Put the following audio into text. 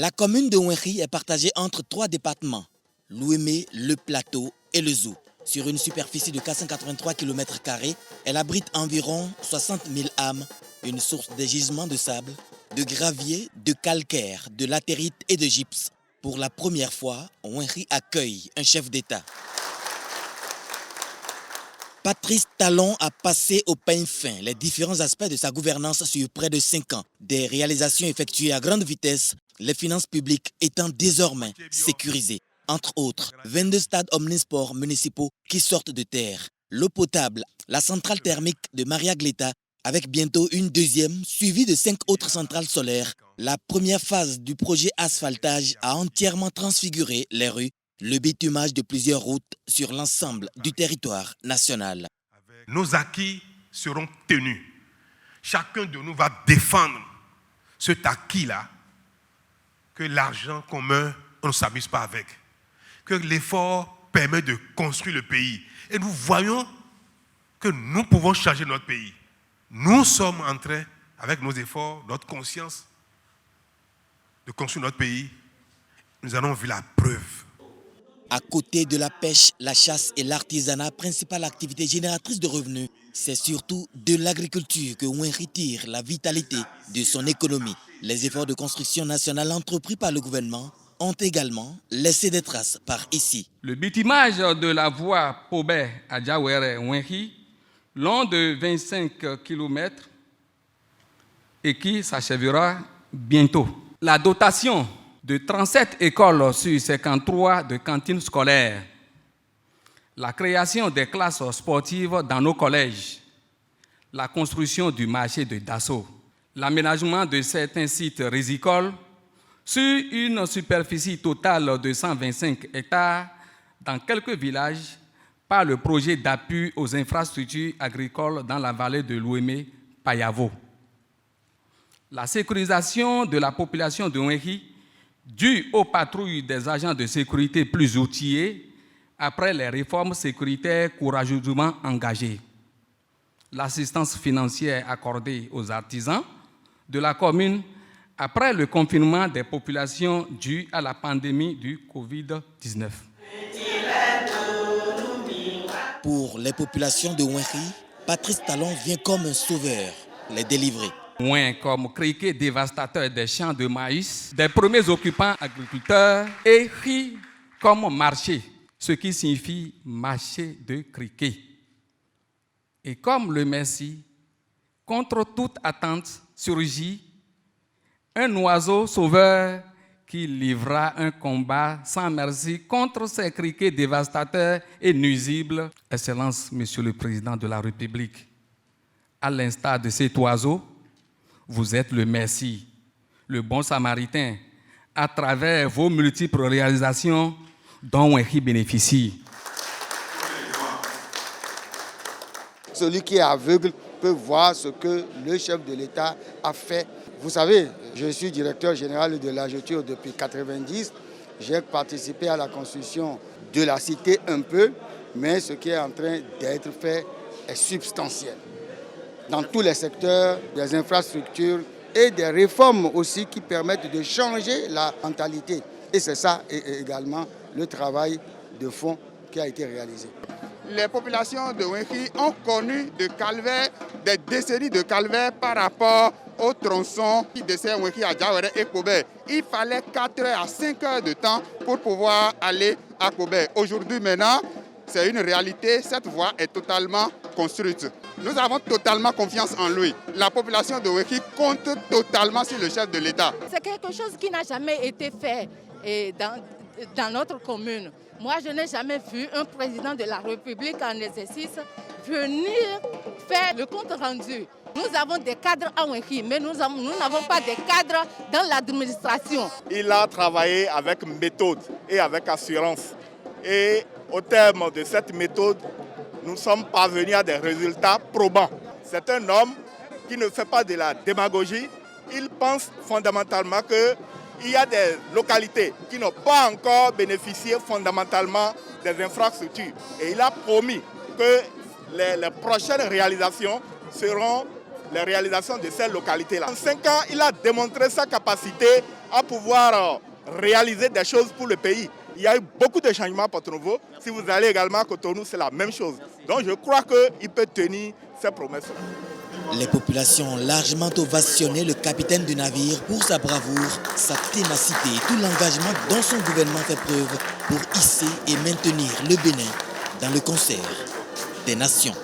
La commune de Wenri est partagée entre 3 départements, l'Ouémé, le Plateau et le Zou. Sur une superficie de 483 km², elle abrite environ 60 000 âmes, une source de gisements de sable, de gravier, de calcaire, de latérite et de gypse. Pour la première fois, Wenri accueille un chef d'État. Patrice Talon a passé au peigne fin les différents aspects de sa gouvernance sur près de 5 ans. Des réalisations effectuées à grande vitesse, les finances publiques étant désormais sécurisées. Entre autres, 22 stades omnisports municipaux qui sortent de terre, l'eau potable, la centrale thermique de Maria Gleta, avec bientôt une deuxième, suivie de 5 autres centrales solaires. La première phase du projet asphaltage a entièrement transfiguré les rues, le bitumage de plusieurs routes sur l'ensemble du territoire national. Nos acquis seront tenus. Chacun de nous va défendre cet acquis-là, que l'argent commun, on ne s'amuse pas avec, que l'effort permet de construire le pays. Et nous voyons que nous pouvons changer notre pays. Nous sommes en train, avec nos efforts, notre conscience, de construire notre pays. Nous en avons vu la preuve. À côté de la pêche, la chasse et l'artisanat, principale activité génératrice de revenus, c'est surtout de l'agriculture que Wenri tire la vitalité de son économie. Les efforts de construction nationale entrepris par le gouvernement ont également laissé des traces par ici. Le bitumage de la voie Pobé à Diawere-Wenri, long de 25 km et qui s'achèvera bientôt. La dotation de 37 écoles sur 53 de cantines scolaires, la création des classes sportives dans nos collèges, la construction du marché de Dasso, l'aménagement de certains sites rizicoles sur une superficie totale de 125 hectares dans quelques villages par le projet d'appui aux infrastructures agricoles dans la vallée de l'Ouémé-Payavo. La sécurisation de la population de Wenri due aux patrouilles des agents de sécurité plus outillés après les réformes sécuritaires courageusement engagées. L'assistance financière accordée aux artisans de la commune après le confinement des populations dû à la pandémie du Covid-19. Pour les populations de Wenri, Patrice Talon vient comme un sauveur les délivrer. Moins comme criquet dévastateur des champs de maïs, des premiers occupants agriculteurs, et Ri comme marché, ce qui signifie marché de criquet. Et comme le Messie, contre toute attente, surgit un oiseau sauveur qui livra un combat sans merci contre ces criquets dévastateurs et nuisibles. Excellence, Monsieur le Président de la République, à l'instar de cet oiseau, vous êtes le Messie, le bon samaritain, à travers vos multiples réalisations dont Wenri bénéficie. Celui qui est aveugle peut voir ce que le chef de l'État a fait. Vous savez, je suis directeur général de l'AGETUR depuis 1990. J'ai participé à la construction de la cité un peu, mais ce qui est en train d'être fait est substantiel. Dans tous les secteurs, des infrastructures et des réformes aussi qui permettent de changer la mentalité. Et c'est ça également le travail de fond qui a été réalisé. Les populations de Wenri ont connu des décennies de calvaire par rapport au tronçon qui dessert Wenri à Diawere et Pobé. Il fallait 4 heures à 5 heures de temps pour pouvoir aller à Pobé. Aujourd'hui maintenant, c'est une réalité, cette voie est totalement construite. Nous avons totalement confiance en lui. La population de Wenri compte totalement sur le chef de l'État. C'est quelque chose qui n'a jamais été fait dans notre commune. Moi, je n'ai jamais vu un président de la République en exercice venir faire le compte rendu. Nous avons des cadres à Wenri, mais nous n'avons pas de cadres dans l'administration. Il a travaillé avec méthode et avec assurance. Et au terme de cette méthode, nous sommes parvenus à des résultats probants. C'est un homme qui ne fait pas de la démagogie. Il pense fondamentalement qu'il y a des localités qui n'ont pas encore bénéficié fondamentalement des infrastructures. Et il a promis que les prochaines réalisations seront les réalisations de ces localités-là. En 5 ans, il a démontré sa capacité à pouvoir réaliser des choses pour le pays. Il y a eu beaucoup de changements à Porto Novo. Si vous allez également à Cotonou, c'est la même chose. Donc je crois qu'il peut tenir ses promesses. Les populations ont largement ovationné le capitaine du navire pour sa bravoure, sa ténacité et tout l'engagement dont son gouvernement fait preuve pour hisser et maintenir le Bénin dans le concert des nations.